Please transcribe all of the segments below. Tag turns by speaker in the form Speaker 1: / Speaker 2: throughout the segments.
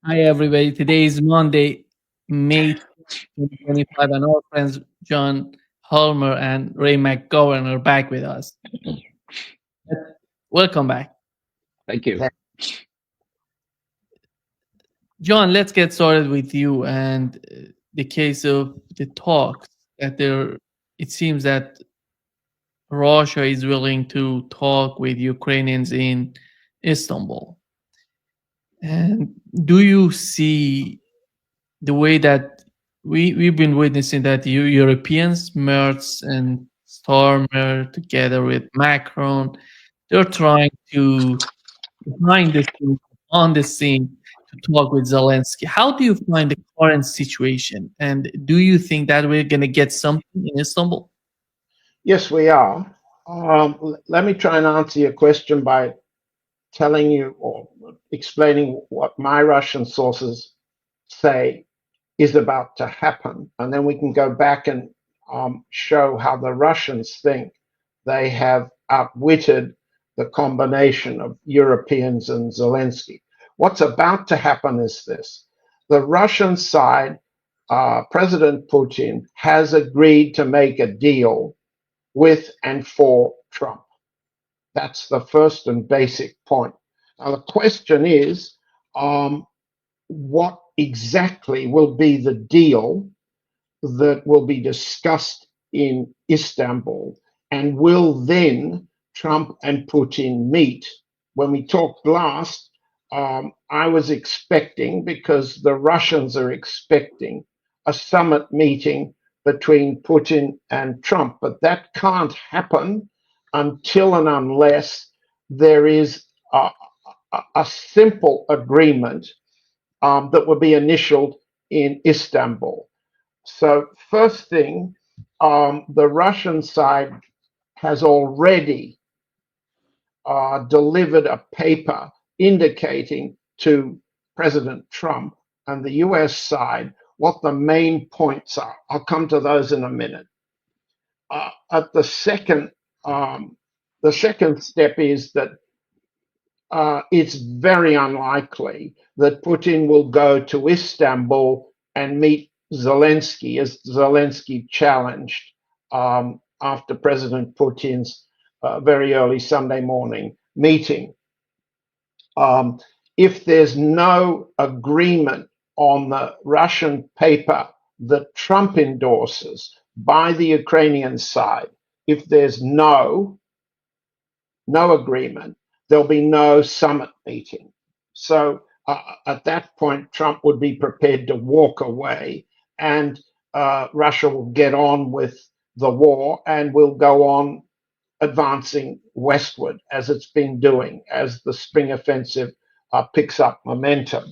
Speaker 1: Hi, everybody. Today is Monday, May 2025, and our friends John Helmer and Ray McGovern are back with us. Welcome back.
Speaker 2: Thank you.
Speaker 1: John, let's get started with you and the case of the talks that there. It seems that Russia is willing to talk with Ukrainians in Istanbul. And do you see the way that we've been witnessing that Europeans, Merz and Starmer, together with Macron, they're trying to behind the scene, on the scene, to talk with Zelensky. How do you find the current situation, and do you think that we're gonna get something in Istanbul?
Speaker 3: Yes, we are. Let me try and answer your question by telling you or explaining what my Russian sources say is about to happen. And then we can go back and show how the Russians think they have outwitted the combination of Europeans and Zelensky. What's about to happen is this. The Russian side, President Putin, has agreed to make a deal with and for Trump. That's the first and basic point. Now, the question is what exactly will be the deal that will be discussed in Istanbul? And will then Trump and Putin meet? When we talked last, I was expecting, because the Russians are expecting, a summit meeting between Putin and Trump, but that can't happen until and unless there is a simple agreement that will be initialed in Istanbul. So, first thing, the Russian side has already delivered a paper indicating to President Trump and the US side what the main points are. I'll come to those in a minute. At the second step is that it's very unlikely that Putin will go to Istanbul and meet Zelensky, as Zelensky challenged after President Putin's very early Sunday morning meeting. If there's no agreement on the Russian paper that Trump endorses by the Ukrainian side, if there's no agreement, there'll be no summit meeting. So at that point, Trump would be prepared to walk away, and Russia will get on with the war and will go on advancing westward as it's been doing as the spring offensive picks up momentum.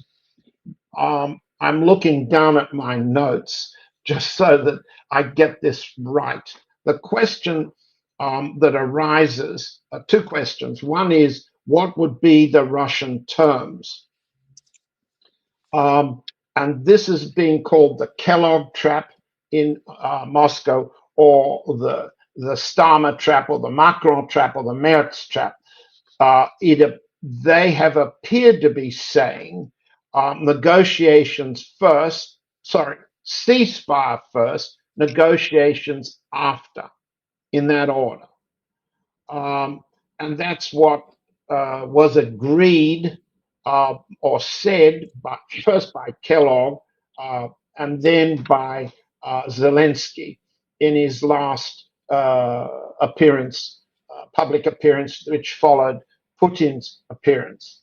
Speaker 3: I'm looking down at my notes just so that I get this right. The question that arises two questions. One is, what would be the Russian terms? And this is being called the Kellogg trap in Moscow, or the Starmer trap, or the Macron trap, or the Merz trap. They have appeared to be saying negotiations first, ceasefire first, negotiations after, in that order. And that's what was agreed or said first by Kellogg and then by Zelensky in his last appearance, public appearance, which followed Putin's appearance.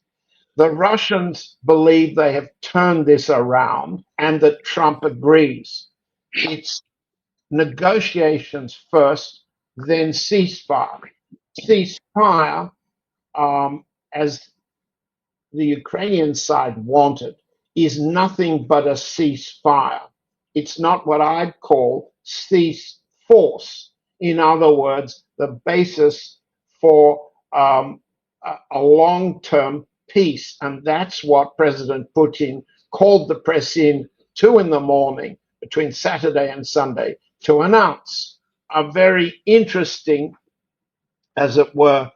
Speaker 3: The Russians believe they have turned this around and that Trump agrees. It's negotiations first, then ceasefire. Ceasefire, as the Ukrainian side wanted, is nothing but a ceasefire. It's not what I'd call cease force. In other words, the basis for a long-term peace. And that's what President Putin called the press in 2 in the morning between Saturday and Sunday to announce a very interesting, as it were,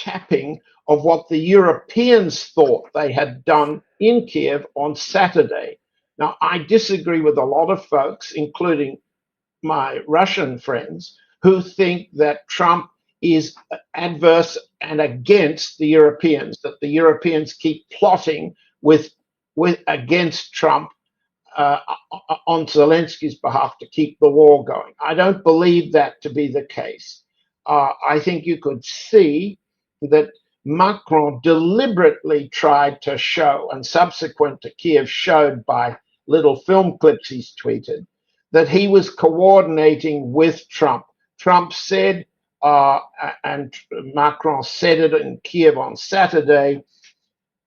Speaker 3: recapping of what the Europeans thought they had done in Kiev on Saturday. Now, I disagree with a lot of folks, including my Russian friends, who think that Trump is adverse and against the Europeans, that the Europeans keep plotting with against Trump uh, on Zelensky's behalf to keep the war going. I don't believe that to be the case. I think you could see that Macron deliberately tried to show, and subsequent to Kiev showed by little film clips he's tweeted, that he was coordinating with Trump. Trump said, and Macron said it in Kiev on Saturday,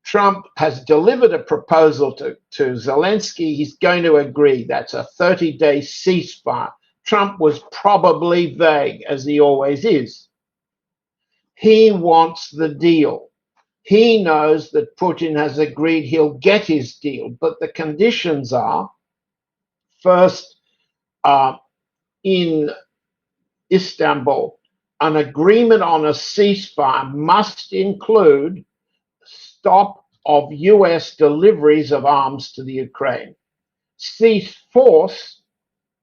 Speaker 3: Trump has delivered a proposal to Zelensky. He's going to agree. That's a 30-day ceasefire. Trump was probably vague, as he always is. He wants the deal. He knows that Putin has agreed he'll get his deal, but the conditions are, first, in Istanbul, an agreement on a ceasefire must include stop of US deliveries of arms to the Ukraine. Cease force,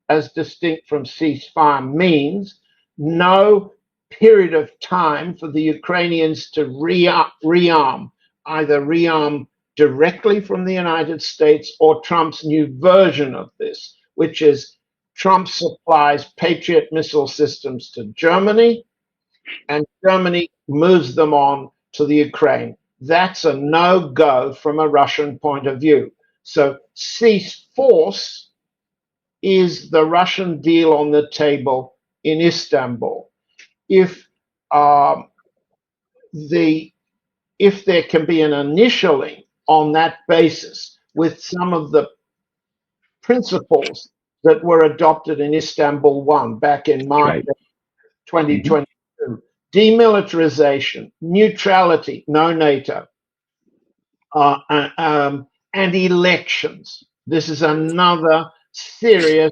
Speaker 3: as distinct from ceasefire, means no period of time for the Ukrainians to rearm, either rearm directly from the United States or Trump's new version of this, which is Trump supplies Patriot missile systems to Germany, and Germany moves them on to the Ukraine. That's a no-go from a Russian point of view. So cease force is the Russian deal on the table in Istanbul. If there can be an initialing on that basis with some of the principles that were adopted in Istanbul 1 back in March 2022, demilitarization, neutrality, no NATO, and elections. This is another serious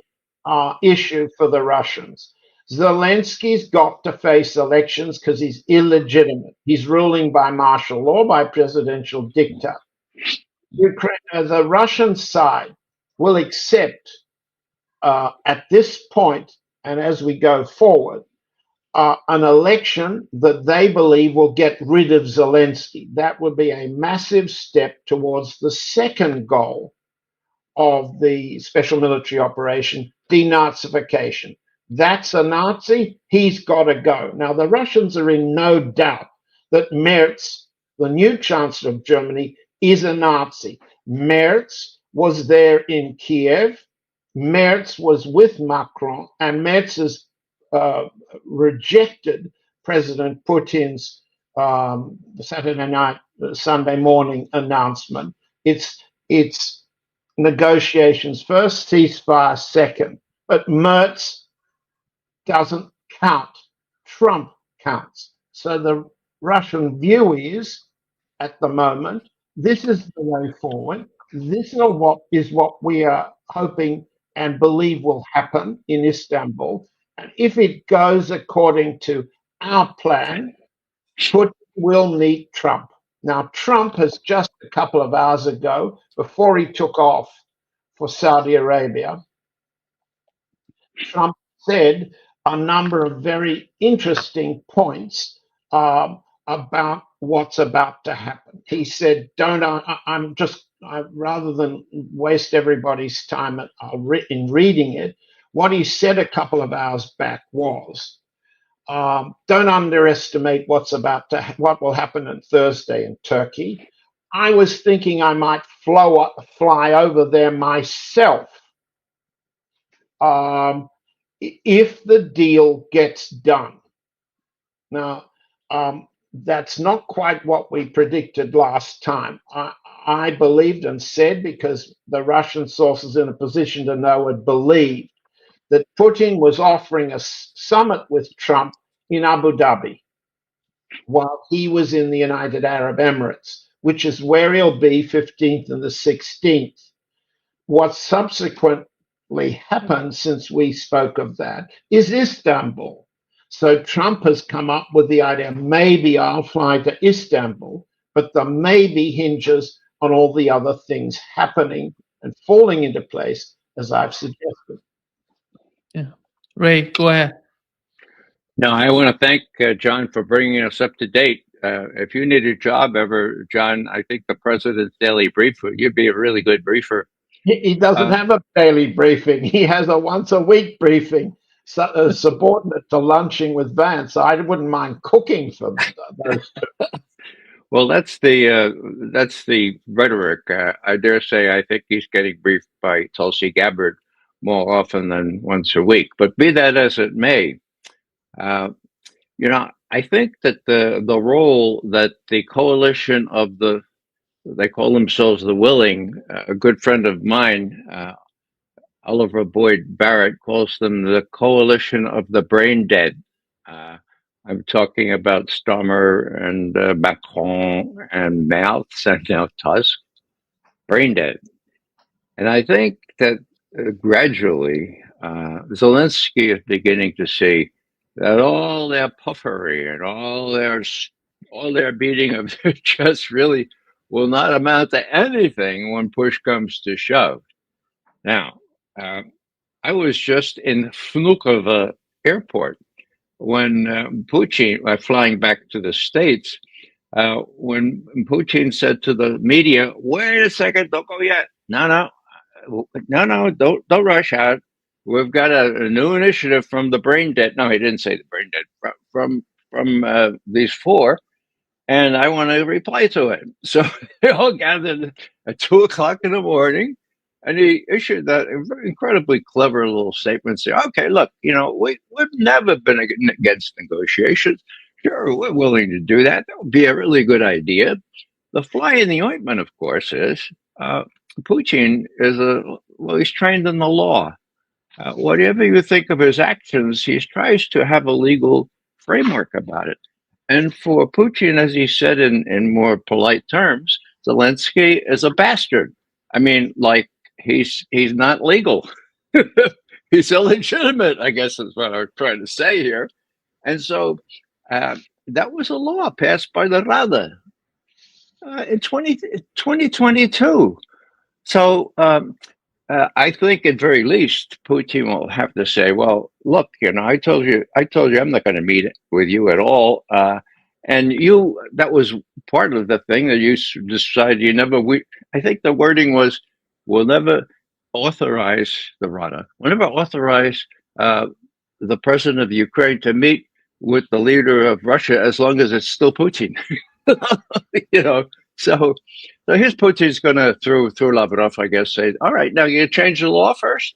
Speaker 3: issue for the Russians. Zelensky's got to face elections because he's illegitimate. He's ruling by martial law, by presidential diktat. The Russian side will accept at this point and as we go forward an election that they believe will get rid of Zelensky. That would be a massive step towards the second goal of the special military operation, denazification. That's a Nazi, he's got to go. Now, the Russians are in no doubt that Merz, the new Chancellor of Germany, is a Nazi. Merz was there in Kiev. Merz was with Macron, and Merz has rejected President Putin's Saturday night, Sunday morning announcement. It's negotiations first, ceasefire second. But Merz doesn't count. Trump counts. So the Russian view is, at the moment, this is the way forward. This is what we are hoping and believe will happen in Istanbul. And if it goes according to our plan, Putin will meet Trump. Now, Trump has just a couple of hours ago, before he took off for Saudi Arabia, Trump said a number of very interesting points about what's about to happen. He said, rather than waste everybody's time in reading it, what he said a couple of hours back was, don't underestimate what will happen on Thursday in Turkey. I was thinking I might fly over there myself if the deal gets done. Now, that's not quite what we predicted last time. I believed and said, because the Russian sources in a position to know had believed, that Putin was offering a summit with Trump in Abu Dhabi while he was in the United Arab Emirates, which is where he'll be 15th and the 16th. What subsequently happened since we spoke of that is Istanbul. So Trump has come up with the idea, maybe I'll fly to Istanbul, but the maybe hinges on all the other things happening and falling into place, as I've suggested.
Speaker 1: Yeah. Ray, go ahead.
Speaker 2: No, I want to thank John for bringing us up to date. If you need a job ever, John, I think the president's daily briefer, you'd be a really good briefer.
Speaker 3: He doesn't
Speaker 2: Uh,
Speaker 3: have a daily briefing. He has a once a week briefing, subordinate to lunching with Vance. I wouldn't mind cooking for those two.
Speaker 2: well, that's the rhetoric. I dare say I think he's getting briefed by Tulsi Gabbard more often than once a week. But be that as it may, uh, I think that the role that the coalition of they call themselves the willing, a good friend of mine, Oliver Boyd Barrett, calls them the coalition of the brain dead. Uh, I'm talking about Stommer and Macron and Merz and now Tusk, brain dead. And I think that gradually Zelensky is beginning to see that all their puffery and all their beating of their chest really will not amount to anything when push comes to shove. Now, uh, I was just in Vnukovo airport when Putin, flying back to the States, when Putin said to the media, "Wait a second, don't go yet. No, don't rush out. We've got a new initiative from the brain dead." No, he didn't say the brain dead. From these four, and I want to reply to it. So they all gathered at 2 o'clock in the morning, and he issued that incredibly clever little statement saying, "Okay, look, we've never been against negotiations. Sure, we're willing to do that. That would be a really good idea." The fly in the ointment, of course, is Putin he's trained in the law. Whatever you think of his actions, he tries to have a legal framework about it. And for Putin, as he said in more polite terms, Zelensky is a bastard. I mean, like he's not legal. He's illegitimate, I guess is what I'm trying to say here. And so that was a law passed by the Rada in 2022. So I think at very least Putin will have to say, "Well, look, I told you, I'm not going to meet with you at all, and that was part of the thing that you decided you never. I think the wording was, we'll never authorize the Rada, we'll never authorize the president of Ukraine to meet with the leader of Russia as long as it's still Putin." you know, so here's Putin's going to, through Lavrov, I guess, say, "All right, now you change the law first."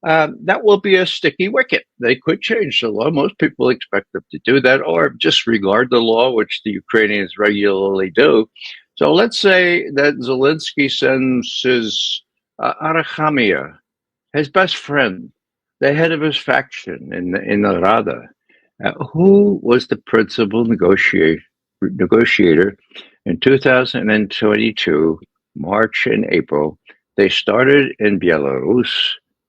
Speaker 2: That will be a sticky wicket. They could change the law. Most people expect them to do that, or disregard the law, which the Ukrainians regularly do. So let's say that Zelensky sends his Arachamia, his best friend, the head of his faction in the Rada, who was the principal negotiator in 2022, March and April. They started in Belarus.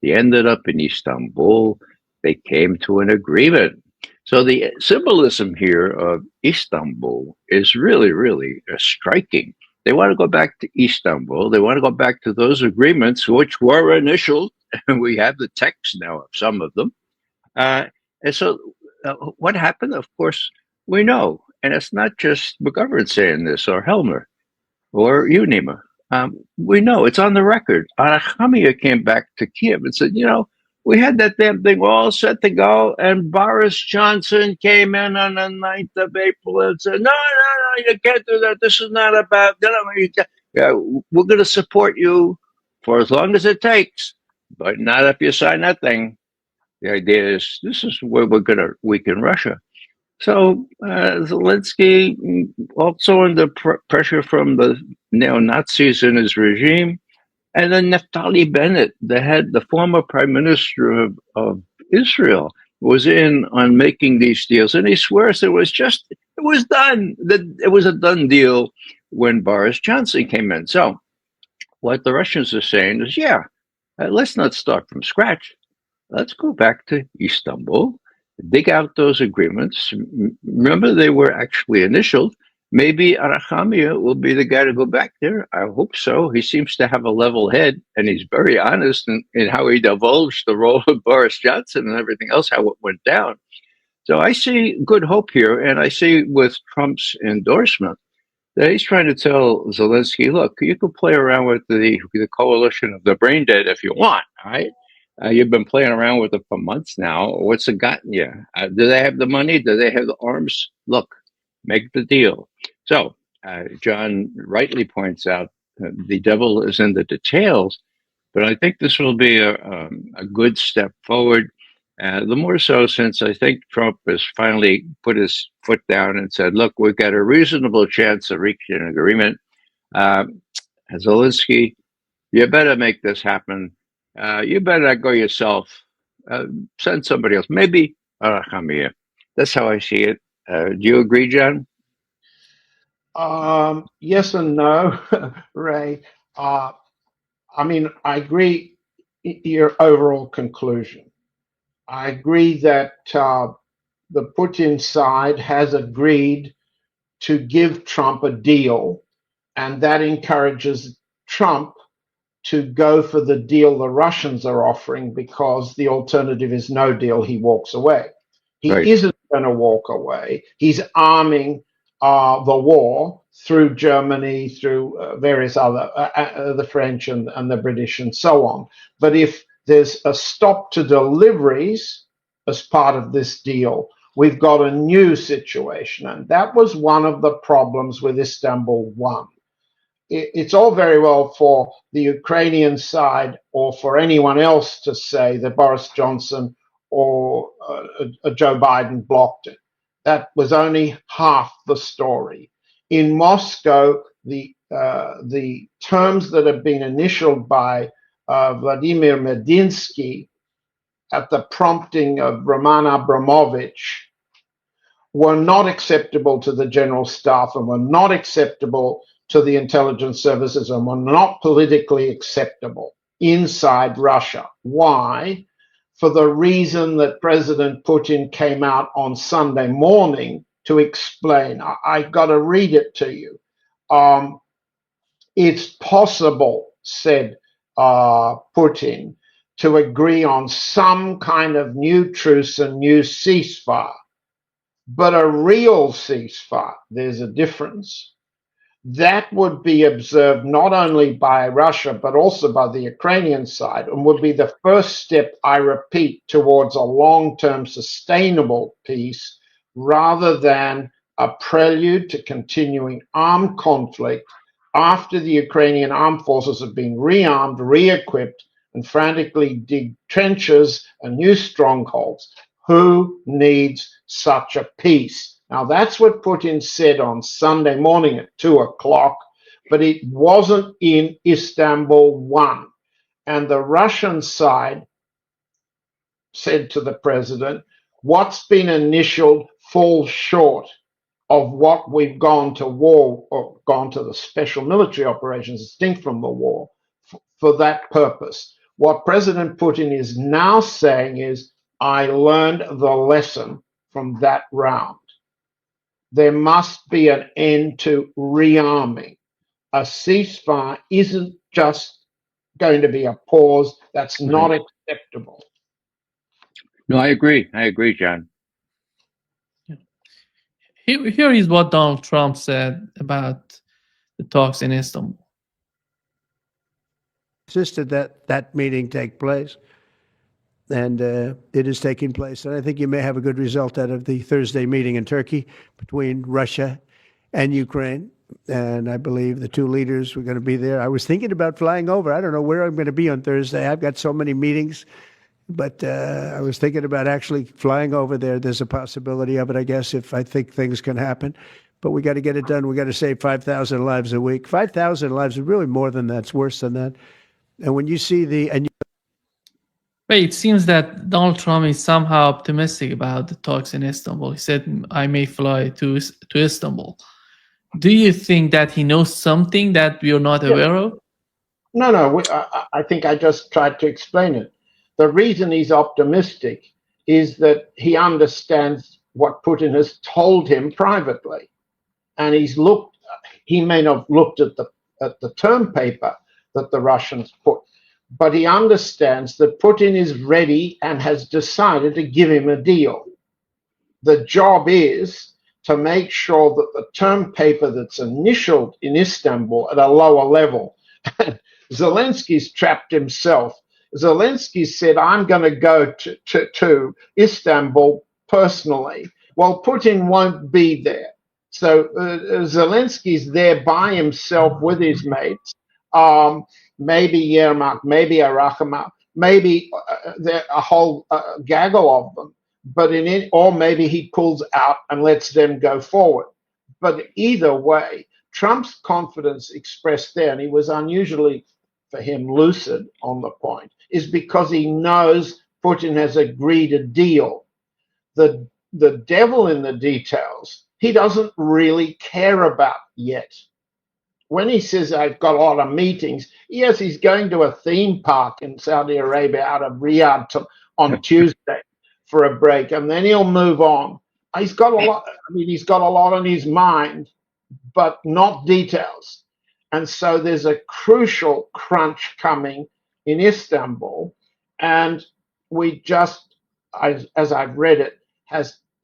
Speaker 2: They ended up in Istanbul. They came to an agreement. So the symbolism here of Istanbul is really, really striking. They want to go back to Istanbul. They want to go back to those agreements, which were initial, and we have the text now of some of them. And so what happened? Of course, we know. And it's not just McGovern saying this, or Helmer, or you, Nima. We know, it's on the record. Arachamia came back to Kiev and said, we had that damn thing all set to go, and Boris Johnson came in on the 9th of April and said, no, you can't do that. This is not about, we're going to support you for as long as it takes, but not if you sign that thing. The idea is this is where we're going to weaken Russia. So Zelensky, also under pressure from the neo-Nazis in his regime, and then Naftali Bennett, the former prime minister of Israel, was in on making these deals, and he swears it was done. It was a done deal when Boris Johnson came in. So what the Russians are saying is, let's not start from scratch. Let's go back to Istanbul dig out those agreements. Remember, they were actually initialed. Maybe Arachamia will be the guy to go back there. I hope so. He seems to have a level head, and he's very honest in how he divulged the role of Boris Johnson and everything else, how it went down. So I see good hope here, and I see with Trump's endorsement that he's trying to tell Zelensky, look, you can play around with the coalition of the brain dead if you want, all right? You've been playing around with it for months now. What's it gotten you? Do they have the money? Do they have the arms? Look, make the deal. So, John rightly points out the devil is in the details, but I think this will be a good step forward. The more so since I think Trump has finally put his foot down and said, look, we've got a reasonable chance of reaching an agreement. Zelensky, you better make this happen. You better not go yourself. Send somebody else. Maybe Arachamia. That's how I see it. Do you agree, John?
Speaker 3: Yes and no, Ray. I mean, I agree your overall conclusion. I agree that the Putin side has agreed to give Trump a deal, and that encourages Trump to go for the deal the Russians are offering because the alternative is no deal. He walks away. He
Speaker 2: Right.
Speaker 3: isn't going to walk away. He's arming the war through Germany, through various other, the French and the British and so on. But if there's a stop to deliveries as part of this deal, we've got a new situation. And that was one of the problems with Istanbul 1. It's all very well for the Ukrainian side or for anyone else to say that Boris Johnson or Joe Biden blocked it. That was only half the story. In Moscow, the terms that have been initialed by Vladimir Medinsky at the prompting of Roman Abramovich were not acceptable to the general staff and were not acceptable to the intelligence services and were not politically acceptable inside Russia. Why? For the reason that President Putin came out on Sunday morning to explain. I got to read it to you. It's possible, said Putin, to agree on some kind of new truce and new ceasefire. But a real ceasefire, there's a difference, that would be observed not only by Russia, but also by the Ukrainian side, and would be the first step, I repeat, towards a long-term sustainable peace, rather than a prelude to continuing armed conflict after the Ukrainian armed forces have been rearmed, re-equipped, and frantically dig trenches and new strongholds. Who needs such a peace? Now, that's what Putin said on Sunday morning at 2 o'clock, but it wasn't in Istanbul 1. And the Russian side said to the president, what's been initialed falls short of what we've gone to war or gone to the special military operations distinct from the war for that purpose. What President Putin is now saying is, I learned the lesson from that round. There must be an end to rearming. A ceasefire isn't just going to be a pause. That's not acceptable.
Speaker 2: No, I agree. I agree, John.
Speaker 1: Here is what Donald Trump said about the talks in Istanbul.
Speaker 4: Insisted that that meeting take place, and it is taking place. And I think you may have a good result out of the Thursday meeting in Turkey between Russia and Ukraine. And I believe the two leaders were going to be there. I was thinking about flying over. I don't know where I'm going to be on Thursday. I've got so many meetings. But I was thinking about actually flying over there. There's a possibility of it, I guess, if I think things can happen. But we got to get it done. We got to save 5,000 lives a week. 5,000 lives is really more than that. It's worse than that. And when you see
Speaker 1: Wait, it seems that Donald Trump is somehow optimistic about the talks in Istanbul. He said, I may fly to Istanbul. Do you think that he knows something that we are not aware of?
Speaker 3: No. I think I just tried to explain it. The reason he's optimistic is that he understands what Putin has told him privately. And he may not have looked at the term paper that the Russians put, but he understands that Putin is ready and has decided to give him a deal. The job is to make sure that the term paper that's initialed in Istanbul at a lower level. Zelensky's trapped himself. Zelensky said, I'm going to go to Istanbul personally. Well, Putin won't be there. So Zelensky's there by himself with his mates, maybe Yermak, maybe Arakama, maybe a whole gaggle of them. But or maybe he pulls out and lets them go forward. But either way, Trump's confidence expressed there, and he was unusually, for him, lucid on the point, is because he knows Putin has agreed a deal. The devil in the details, he doesn't really care about yet. When he says, I've got a lot of meetings, yes, he's going to a theme park in Saudi Arabia out of Riyadh on Tuesday for a break, and then he'll move on. He's got a lot. He's got a lot on his mind, but not details. And so there's a crucial crunch coming in Istanbul, and we just, as I've read it,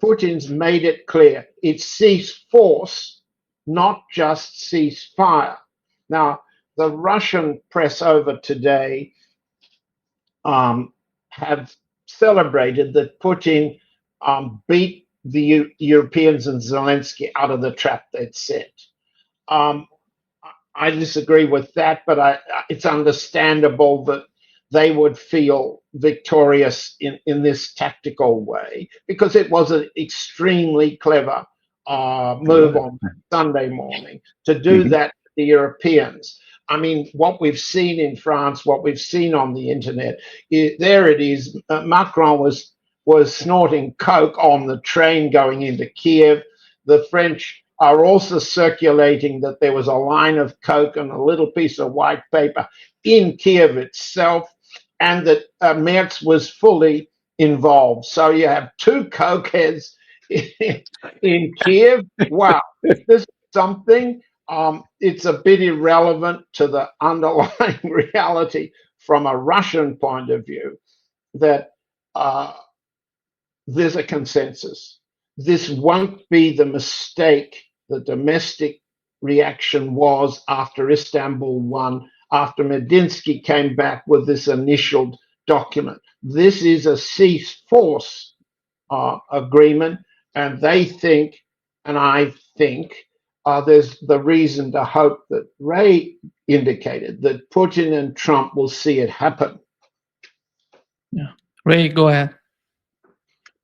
Speaker 3: Putin's made it clear it's cease force, not just cease fire. Now, the Russian press over today have celebrated that Putin beat the Europeans and Zelensky out of the trap they'd set. I disagree with that, but it's understandable that they would feel victorious in this tactical way, because it was an extremely clever move on Sunday morning to do that to the Europeans. I mean, what we've seen in France, what we've seen on the internet, there it is. Macron was snorting coke on the train going into Kiev. The French are also circulating that there was a line of coke and a little piece of white paper in Kiev itself, and that Merz was fully involved. So you have two cokeheads in Kiev. Wow, if this is something, it's a bit irrelevant to the underlying reality from a Russian point of view that there's a consensus. This won't be the mistake the domestic reaction was after Istanbul 1, after Medinsky came back with this initial document. This is a cease force agreement, and they think, and I think, there's the reason to hope that Ray indicated that Putin and Trump will see it happen.
Speaker 1: Yeah. Ray, go ahead.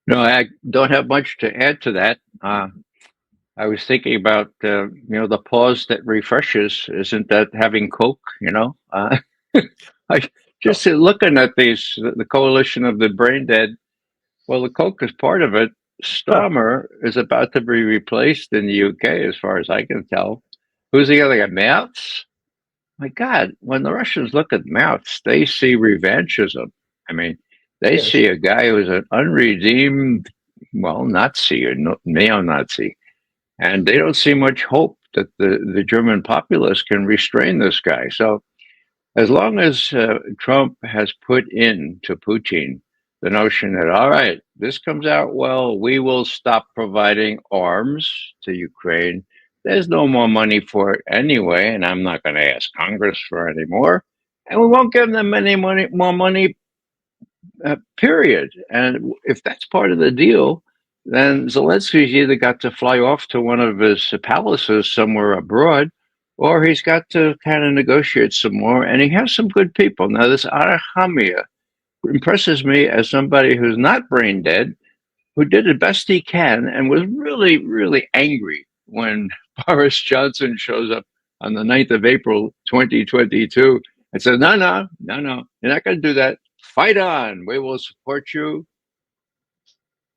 Speaker 2: No, I don't have much to add to that. I was thinking about, the pause that refreshes. Isn't that having Coke, I just looking at the coalition of the brain dead. Well, the Coke is part of it. Starmer is about to be replaced in the UK, as far as I can tell. Who's the other guy? Merz? My God, when the Russians look at Merz, they see revanchism. I mean, they see a guy who's an unredeemed, Nazi or neo-Nazi. And they don't see much hope that the German populace can restrain this guy. So as long as Trump has put into Putin the notion that, all right, this comes out well, we will stop providing arms to Ukraine. There's no more money for it anyway, and I'm not going to ask Congress for any more. And we won't give them more money, period. And if that's part of the deal, then Zelensky's either got to fly off to one of his palaces somewhere abroad, or he's got to kind of negotiate some more. And he has some good people. Now, this Arhamia impresses me as somebody who's not brain dead, who did the best he can and was really, really angry when Boris Johnson shows up on the 9th of April, 2022, and says, no, you're not going to do that. Fight on. We will support you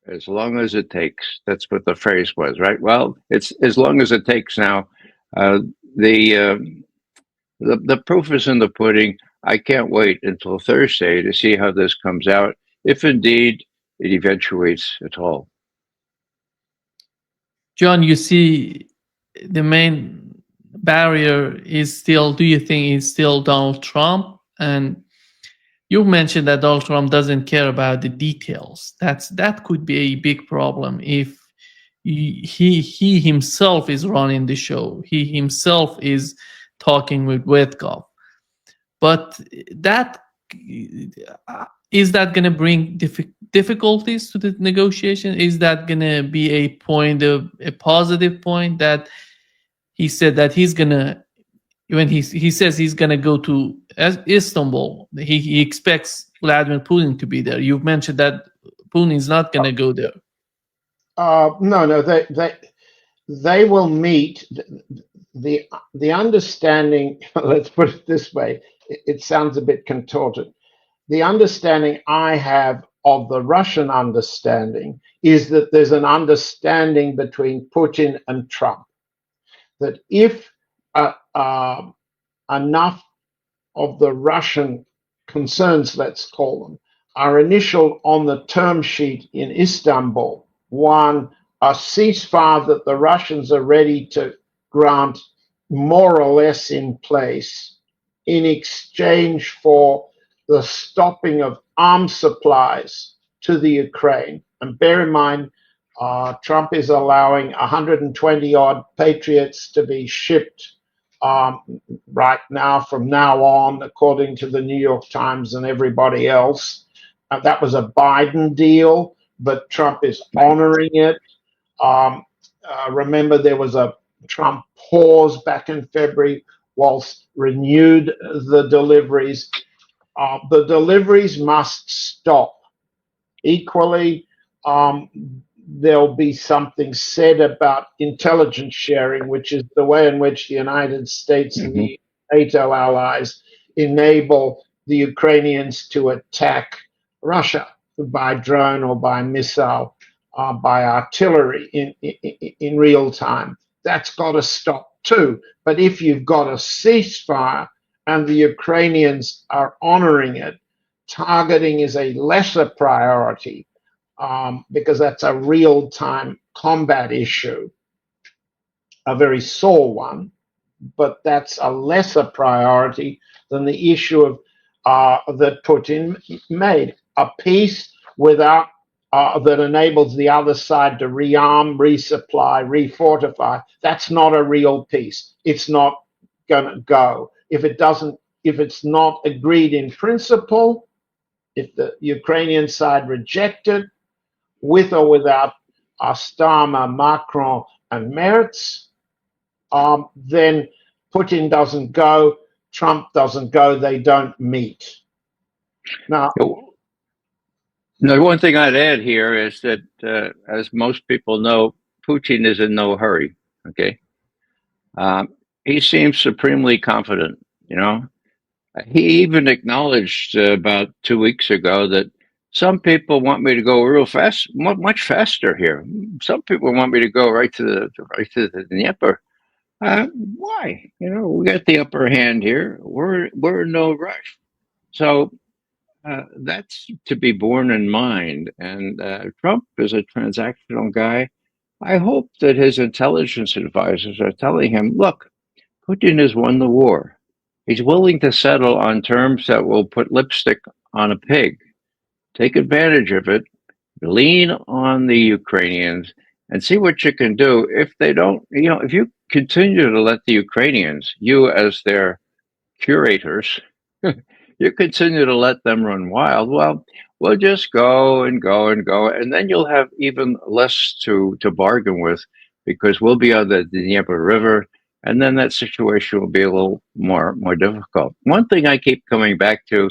Speaker 2: as long as it takes. That's what the phrase was, right? Well, it's as long as it takes now. The proof is in the pudding. I can't wait until Thursday to see how this comes out. If indeed it eventuates at all.
Speaker 1: John, you see, the main barrier is still, do you think, is still Donald Trump? And you mentioned that Donald Trump doesn't care about the details. That could be a big problem if he himself is running the show. He himself is talking with Witkoff. But that is that going to bring difficulties to the negotiation? Is that going to be a positive point that he said that he's going to, when he says he's going to go to Istanbul, he expects Vladimir Putin to be there. You've mentioned that Putin is not going to go there.
Speaker 3: No, they will meet. The understanding, let's put it this way, it sounds a bit contorted. The understanding I have of the Russian understanding is that there's an understanding between Putin and Trump that if enough of the Russian concerns, let's call them, are initial on the term sheet in Istanbul, one, a ceasefire that the Russians are ready to grant more or less in place in exchange for the stopping of arms supplies to the Ukraine. And bear in mind, Trump is allowing 120 odd Patriots to be shipped right now, from now on, according to the New York Times and everybody else. That was a Biden deal, but Trump is honoring it. Remember, there was a Trump pause back in February whilst renewed the deliveries. The deliveries must stop. Equally, there'll be something said about intelligence sharing, which is the way in which the United States and the NATO allies enable the Ukrainians to attack Russia by drone or by missile, by artillery in real time. That's got to stop too. But if you've got a ceasefire and the Ukrainians are honoring it, targeting is a lesser priority. Because that's a real-time combat issue, a very sore one, but that's a lesser priority than the issue of that Putin made. A peace without that enables the other side to rearm, resupply, refortify. That's not a real peace. It's not going to go. If it's not agreed in principle, if the Ukrainian side rejects it, with or without Starmer, Macron, and Merz, then Putin doesn't go, Trump doesn't go, they don't meet. Now,
Speaker 2: one thing I'd add here is that, as most people know, Putin is in no hurry. Okay, he seems supremely confident. He even acknowledged about 2 weeks ago that some people want me to go real fast, much faster here. Some people want me to go right to the Dnieper. Why? We got the upper hand here. We're in no rush. So that's to be borne in mind. And Trump is a transactional guy. I hope that his intelligence advisors are telling him, look, Putin has won the war. He's willing to settle on terms that will put lipstick on a pig. Take advantage of it, lean on the Ukrainians, and see what you can do. If they don't, if you continue to let the Ukrainians, you as their curators, you continue to let them run wild, well, we'll just go and go and go, and then you'll have even less to bargain with, because we'll be on the Dnieper River, and then that situation will be a little more difficult. One thing I keep coming back to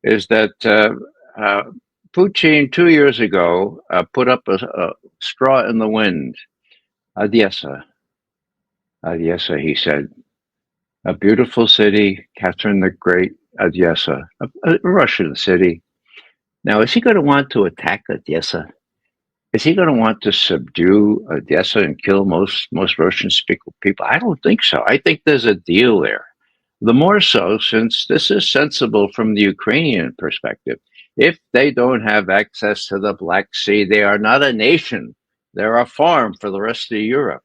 Speaker 2: is that Putin 2 years ago put up a straw in the wind. Odessa, he said. A beautiful city, Catherine the Great, Odessa, a Russian city. Now, is he going to want to attack Odessa? Is he going to want to subdue Odessa and kill most Russian-speaking people? I don't think so. I think there's a deal there. The more so since this is sensible from the Ukrainian perspective. If they don't have access to the Black Sea, they are not a nation. They're a farm for the rest of Europe.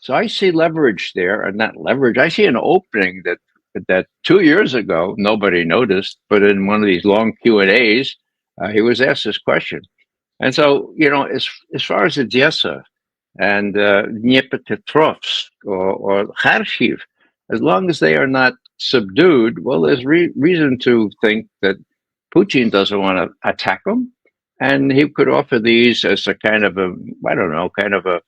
Speaker 2: So I see leverage there, and not leverage. I see an opening that 2 years ago nobody noticed, but in one of these long Q&As, he was asked this question. And so, as far as Odessa and Dnipropetrovsk or Kharkiv, as long as they are not subdued, well, there's reason to think that Putin doesn't want to attack them, and he could offer these as a kind of a, I don't know, kind of a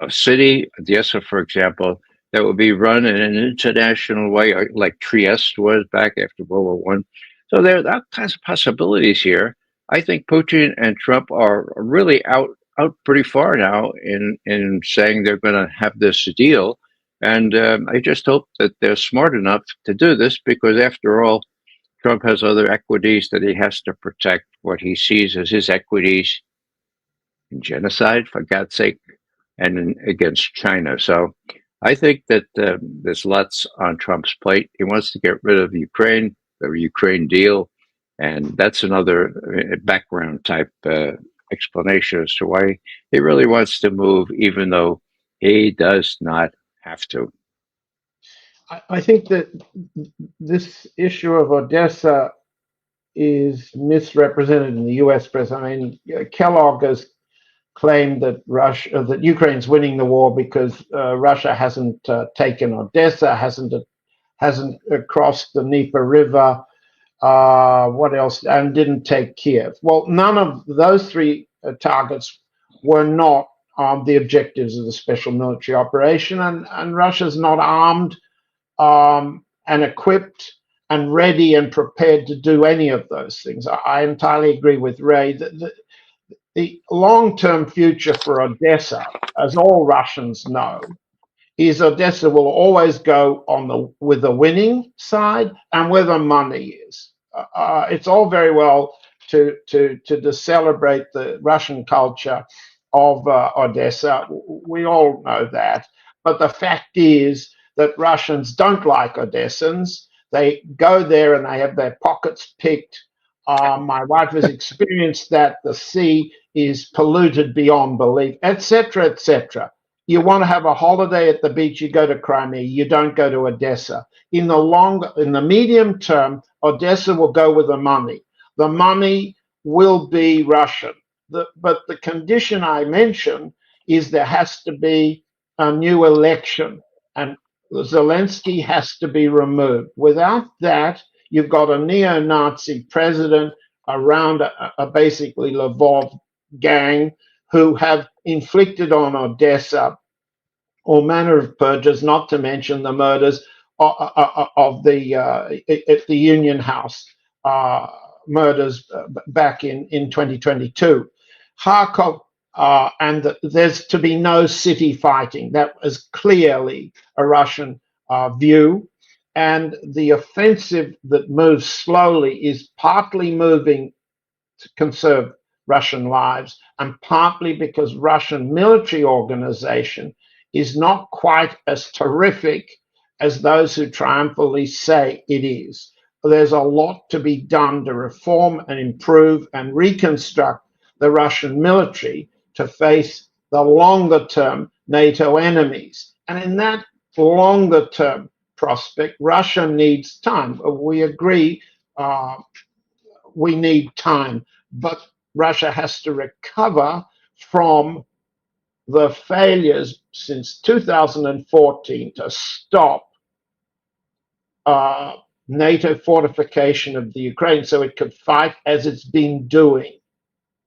Speaker 2: city, Odessa, for example, that would be run in an international way, like Trieste was back after World War One. So there are all kinds of possibilities here. I think Putin and Trump are really out pretty far now in saying they're going to have this deal, and I just hope that they're smart enough to do this because, after all, Trump has other equities that he has to protect. What he sees as his equities in genocide, for God's sake, and against China. So I think that there's lots on Trump's plate. He wants to get rid of Ukraine, the Ukraine deal, and that's another background type explanation as to why he really wants to move, even though he does not have to.
Speaker 3: I think that this issue of Odessa is misrepresented in the U.S. press. I mean, Kellogg has claimed that that Ukraine's winning the war because Russia hasn't taken Odessa, hasn't crossed the Dnieper River. What else? And didn't take Kiev. Well, none of those three targets were not the objectives of the special military operation, and Russia's not armed and equipped and ready and prepared to do any of those things. I entirely agree with Ray that the long-term future for Odessa, as all Russians know, is Odessa will always go with the winning side and where the money is. It's all very well to celebrate the Russian culture of Odessa. We all know that, but the fact is that Russians don't like Odessans. They go there and they have their pockets picked. My wife has experienced that. The sea is polluted beyond belief, etc., etc. You want to have a holiday at the beach, you go to Crimea. You don't go to Odessa. In the medium term, Odessa will go with the money. The money will be Russian. But the condition I mentioned is there has to be a new election, and Zelensky has to be removed. Without that, you've got a neo-Nazi president around a basically Lvov gang who have inflicted on Odessa all manner of purges, not to mention the murders of the at the Union House murders back in 2022. Kharkov, and there's to be no city fighting. That was clearly a Russian view. And the offensive that moves slowly is partly moving to conserve Russian lives, and partly because Russian military organization is not quite as terrific as those who triumphantly say it is. There's a lot to be done to reform and improve and reconstruct the Russian military to face the longer term NATO enemies. And in that longer term prospect, Russia needs time. We agree we need time, but Russia has to recover from the failures since 2014 to stop NATO fortification of the Ukraine so it could fight as it's been doing.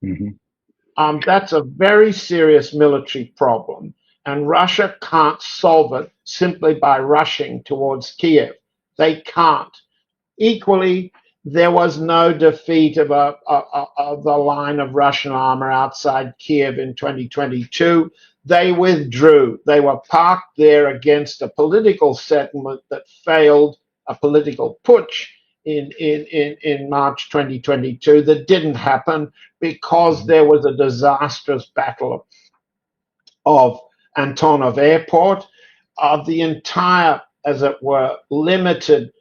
Speaker 3: Mm-hmm. That's a very serious military problem, and Russia can't solve it simply by rushing towards Kiev. They can't. Equally, there was no defeat of the line of Russian armor outside Kiev in 2022. They withdrew. They were parked there against a political settlement that failed, a political putsch in March 2022 that didn't happen because there was a disastrous battle of Antonov Airport. The entire, as it were, limited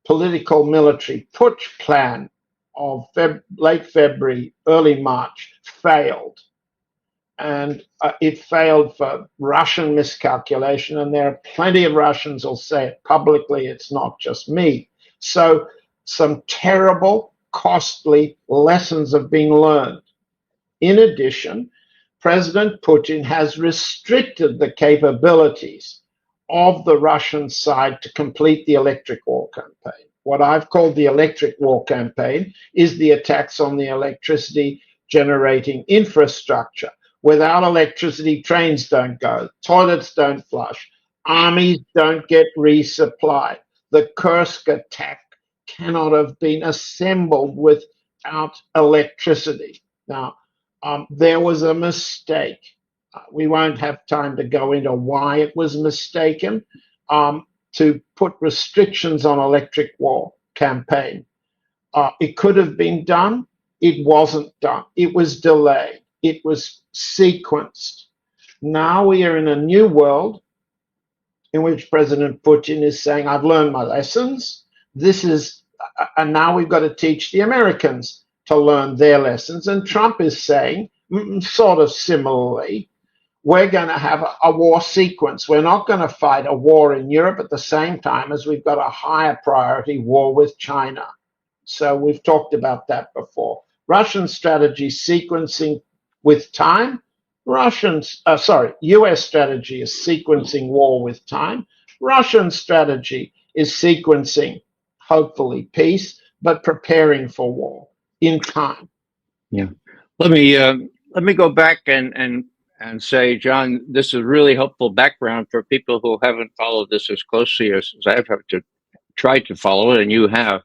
Speaker 3: political military putsch plan of late February, early March failed. And it failed for Russian miscalculation. And there are plenty of Russians who'll say it publicly. It's not just me. So some terrible, costly lessons have been learned. In addition, President Putin has restricted the capabilities of the Russian side to complete the electric war campaign. What I've called the electric war campaign is the attacks on the electricity generating infrastructure. Without electricity, trains don't go, toilets don't flush, armies don't get resupplied. The Kursk attack cannot have been assembled without electricity. Now, there was a mistake. We won't have time to go into why it was mistaken to put restrictions on electric war campaign. It could have been done. It wasn't done. It was delayed. It was sequenced. Now we are in a new world in which President Putin is saying, I've learned my lessons. And now we've got to teach the Americans to learn their lessons. And Trump is saying, sort of similarly, we're going to have a war sequence. We're not going to fight a war in Europe at the same time as we've got a higher priority war with China. So we've talked about that before. Russian strategy sequencing with time. US strategy is sequencing war with time. Russian strategy is sequencing, hopefully, peace, but preparing for war in time.
Speaker 2: Yeah. Let me go back and say, John, this is really helpful background for people who haven't followed this as closely as I've had to try to follow it, and you have.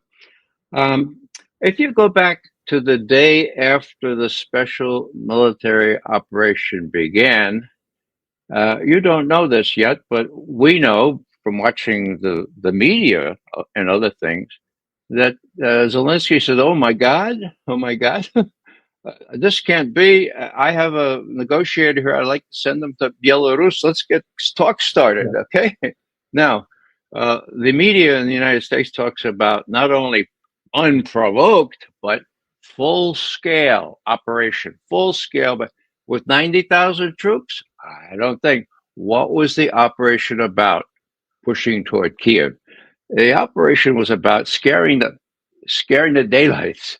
Speaker 2: If you go back to the day after the special military operation began, you don't know this yet, but we know from watching the media and other things that Zelensky said, "Oh my God, oh my God." This can't be. I have a negotiator here. I'd like to send them to Belarus. Let's get talks started, okay? Now, the media in the United States talks about not only unprovoked, but full scale operation, full scale, but with 90,000 troops? I don't think. What was the operation about pushing toward Kiev? The operation was about scaring the daylights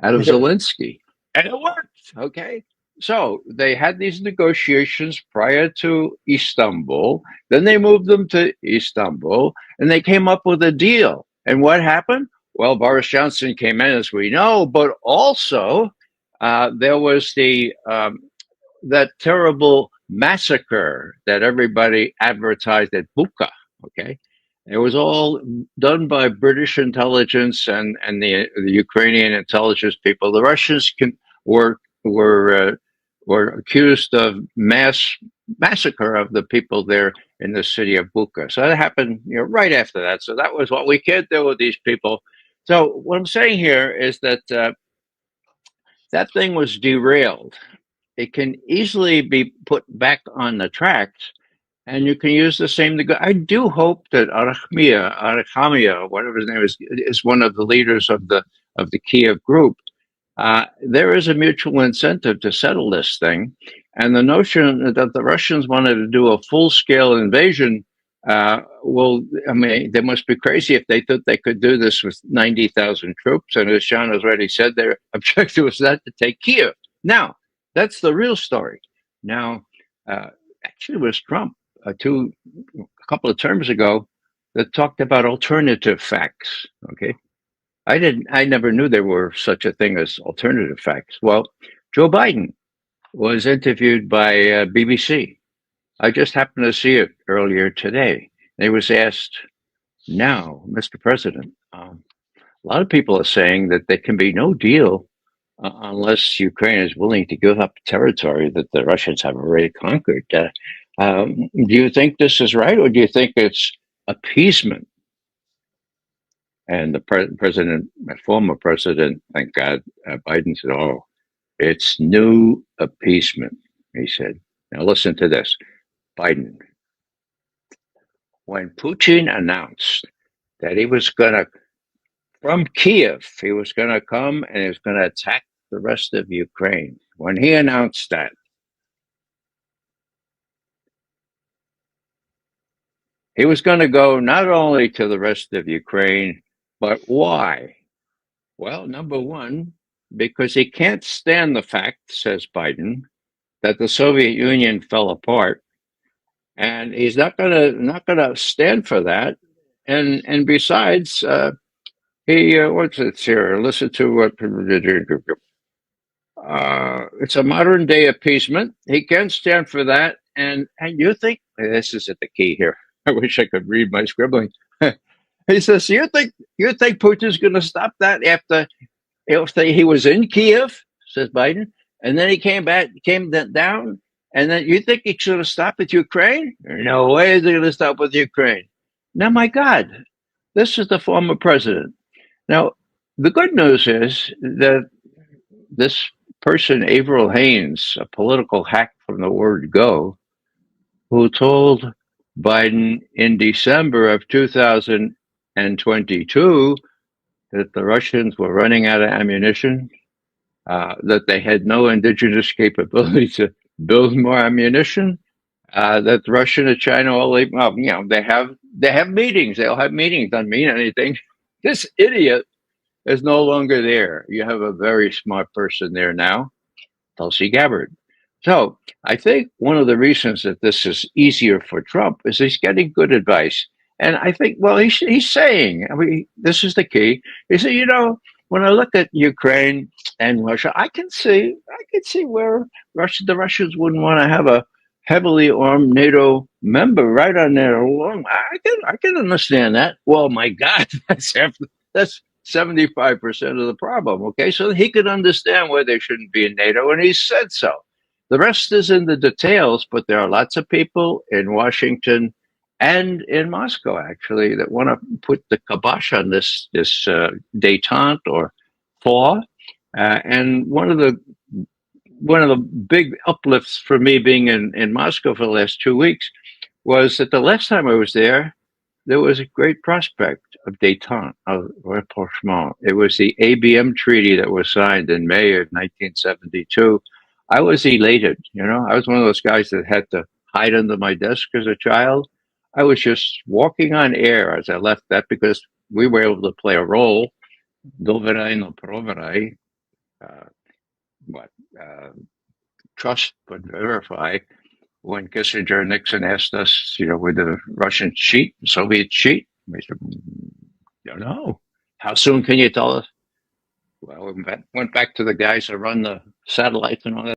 Speaker 2: out of Zelensky. And it worked. Okay. So they had these negotiations prior to Istanbul. Then they moved them to Istanbul and they came up with a deal. And what happened? Well, Boris Johnson came in, as we know, but also there was that terrible massacre that everybody advertised at Bucha. Okay. It was all done by British intelligence and the Ukrainian intelligence people. The Russians were accused of mass massacre of the people there in the city of Bucha. So that happened, right after that. So that was what we can't do with these people. So what I'm saying here is that that thing was derailed. It can easily be put back on the tracks. And you can use the same. I do hope that Arachamia, whatever his name is one of the leaders of the Kiev group. There is a mutual incentive to settle this thing, and the notion that the Russians wanted to do a full-scale invasion. I mean, they must be crazy if they thought they could do this with 90,000 troops. And as Sean has already said, their objective was not to take Kiev. Now, that's the real story. Now, actually, it was Trump. A couple of terms ago that talked about alternative facts. Okay. I never knew there were such a thing as alternative facts. Well, Joe Biden was interviewed by BBC. I just happened to see it earlier today. He was asked, now, Mr. President, a lot of people are saying that there can be no deal unless Ukraine is willing to give up territory that the Russians have already conquered. Do you think this is right, or do you think it's appeasement? And the president, my former president, thank God, Biden said, "Oh, it's new appeasement." He said, "Now listen to this, Biden. When Putin announced that he was going to from Kiev. He was going to come and he was going to attack the rest of Ukraine. When he announced that, he was going to go not only to the rest of Ukraine, but why? Well, number one, because he can't stand the fact, says Biden, that the Soviet Union fell apart, and he's not gonna stand for that. And besides, he what's it here? Listen to what it's a modern day appeasement. He can't stand for that, and you think this is the key here. I wish I could read my scribbling. He says, "You think Putin's going to stop that after he was in Kiev?" Says Biden, and then he came down, and then you think he's going to stop at Ukraine? No way is he going to stop with Ukraine. Now, my God, this is the former president. Now, the good news is that this person, Avril Haines, a political hack from the word go, who told Biden in December of 2022 that the Russians were running out of ammunition, that they had no indigenous capability to build more ammunition, that Russia and China they have meetings. They'll have meetings. Doesn't mean anything. This idiot is no longer there. You have a very smart person there now, Tulsi Gabbard. So I think one of the reasons that this is easier for Trump is he's getting good advice. And I think, well, he's saying, I mean, this is the key. He said, when I look at Ukraine and Russia, I can see where the Russians wouldn't want to have a heavily armed NATO member right on their along. I can understand that. Well, my God, that's 75% of the problem. Okay, so he could understand why they shouldn't be in NATO, and he said so. The rest is in the details, but there are lots of people in Washington and in Moscow, actually, that want to put the kibosh on this détente or thaw. And one of the big uplifts for me being in Moscow for the last 2 weeks was that the last time I was there was a great prospect of détente, of rapprochement. It was the ABM treaty that was signed in May of 1972. I was elated. I was one of those guys that had to hide under my desk as a child. I was just walking on air as I left that because we were able to play a role. Doverai no proverai, uh, what? Trust but verify. When Kissinger and Nixon asked us, would the Russians cheat, the Soviets cheat? We said, don't know. How soon can you tell us? Well, we went back to the guys that run the satellites and all that.